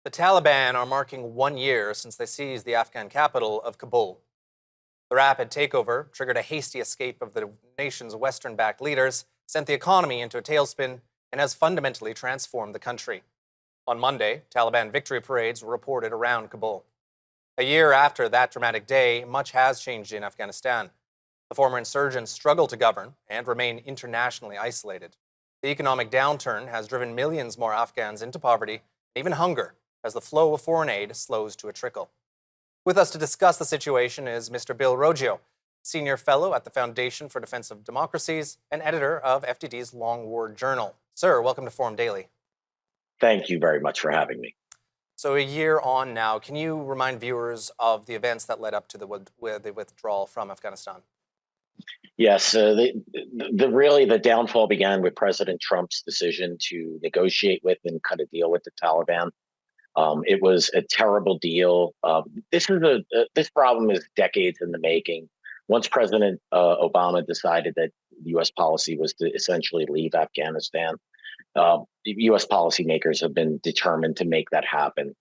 The Taliban are marking 1 year since they seized the Afghan capital of Kabul. The rapid takeover triggered a hasty escape of the nation's Western backed leaders, sent the economy into a tailspin, and has fundamentally transformed the country. On Monday, Taliban victory parades were reported around Kabul. A year after that dramatic day, much has changed in Afghanistan. The former insurgents struggle to govern and remain internationally isolated. The economic downturn has driven millions more Afghans into poverty and even hunger as the flow of foreign aid slows to a trickle. With us to discuss the situation is Mr. Bill Roggio, Senior Fellow at the Foundation for Defense of Democracies and editor of FDD's Long War Journal. Sir, welcome to Forum Daily. Thank you very much for having me. So a year on now, can you remind viewers of the events that led up to the withdrawal from Afghanistan? Yes, the downfall began with President Trump's decision to negotiate with and cut a deal with the Taliban. It was a terrible deal. This problem is decades in the making. Once President Obama decided that U.S. policy was to essentially leave Afghanistan, U.S. policymakers have been determined to make that happen.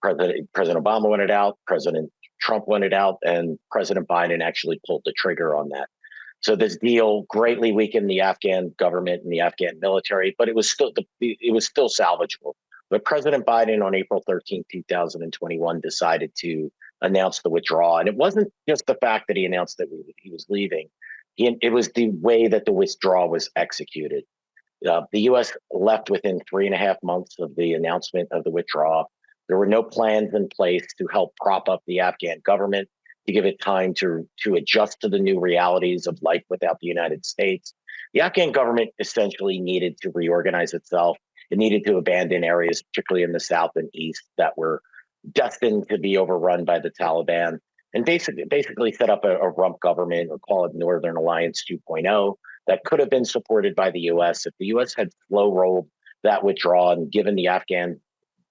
President Obama wanted out, President Trump wanted out, and President Biden actually pulled the trigger on that. So this deal greatly weakened the Afghan government and the Afghan military, but it was still salvageable. But President Biden on April 13, 2021, decided to announce the withdrawal. And it wasn't just the fact that he announced that he was leaving. It was the way that the withdrawal was executed. The U.S. left within 3.5 months of the announcement of the withdrawal. There were no plans in place to help prop up the Afghan government, to give it time to adjust to the new realities of life without the United States. The Afghan government essentially needed to reorganize itself. It needed to abandon areas, particularly in the south and east, that were destined to be overrun by the Taliban, and basically set up a rump government, or call it Northern Alliance 2.0, that could have been supported by the U.S. if the U.S. had slow rolled that withdrawal and given the Afghan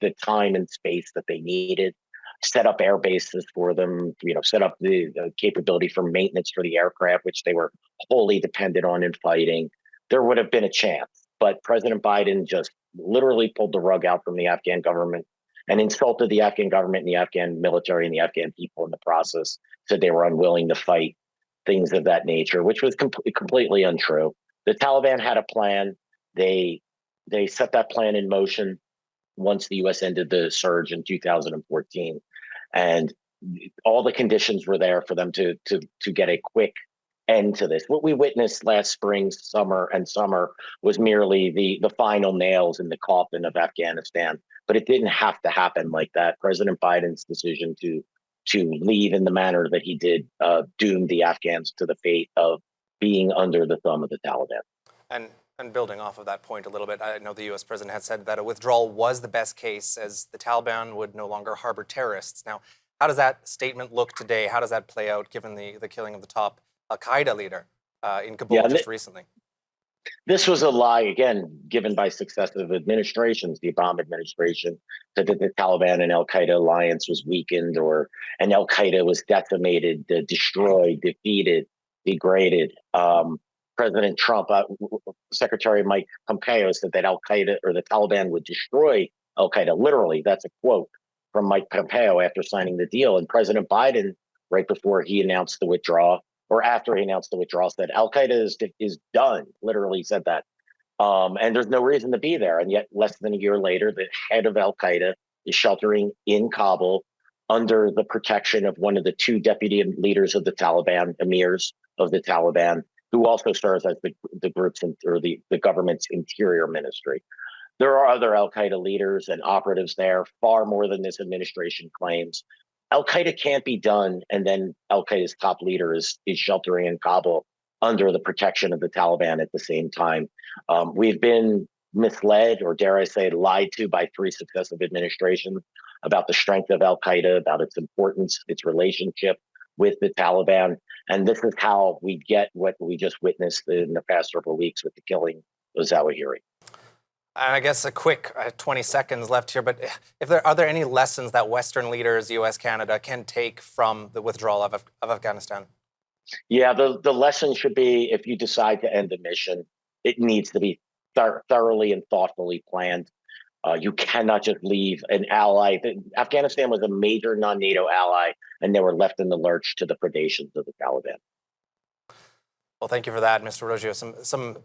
the time and space that they needed, set up air bases for them, set up the capability for maintenance for the aircraft, which they were wholly dependent on in fighting. There would have been a chance. But President Biden just literally pulled the rug out from the Afghan government and insulted the Afghan government and the Afghan military and the Afghan people in the process, said they were unwilling to fight, things of that nature, which was completely untrue. The Taliban had a plan. They set that plan in motion once the U.S. ended the surge in 2014. And all the conditions were there for them to get a quick end to this. What we witnessed last spring, summer was merely the final nails in the coffin of Afghanistan. But it didn't have to happen like that. President Biden's decision to leave in the manner that he did doomed the Afghans to the fate of being under the thumb of the Taliban. And building off of that point a little bit, I know the U.S. president had said that a withdrawal was the best case, as the Taliban would no longer harbor terrorists. Now, how does that statement look today? How does that play out, given the killing of the top al-Qaeda leader in Kabul just recently? This was a lie, again, given by successive administrations. The Obama administration said that the Taliban and al-Qaeda alliance was weakened, and al-Qaeda was decimated, destroyed, defeated, degraded. President Trump, Secretary Mike Pompeo, said that al-Qaeda or the Taliban would destroy al-Qaeda. Literally, that's a quote from Mike Pompeo after signing the deal. And President Biden, right before he announced the withdrawal, or after he announced the withdrawal, said al-Qaeda is done. Literally said that. And there's no reason to be there. And yet, less than a year later, the head of al-Qaeda is sheltering in Kabul under the protection of one of the two deputy leaders of the Taliban, emirs of the Taliban, who also serves as the group's or the government's interior ministry. There are other al-Qaeda leaders and operatives there, far more than this administration claims. Al-Qaeda can't be done, and then al-Qaeda's top leader is sheltering in Kabul under the protection of the Taliban at the same time. We've been misled, or dare I say, lied to by 3 successive administrations about the strength of al-Qaeda, about its importance, its relationship with the Taliban. And this is how we get what we just witnessed in the past several weeks with the killing of Zawahiri. And I guess a quick 20 seconds left here, but are there any lessons that Western leaders, U.S., Canada, can take from the withdrawal of Afghanistan? Yeah, the lesson should be, if you decide to end the mission, it needs to be thoroughly and thoughtfully planned. You cannot just leave an ally. Afghanistan was a major non-NATO ally, and they were left in the lurch to the predations of the Taliban. Well, thank you for that, Mr. Roggio. Some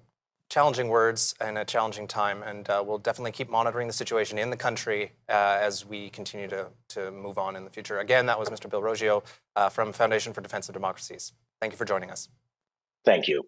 challenging words and a challenging time, and we'll definitely keep monitoring the situation in the country as we continue to move on in the future. Again, that was Mr. Bill Roggio from Foundation for Defense of Democracies. Thank you for joining us. Thank you.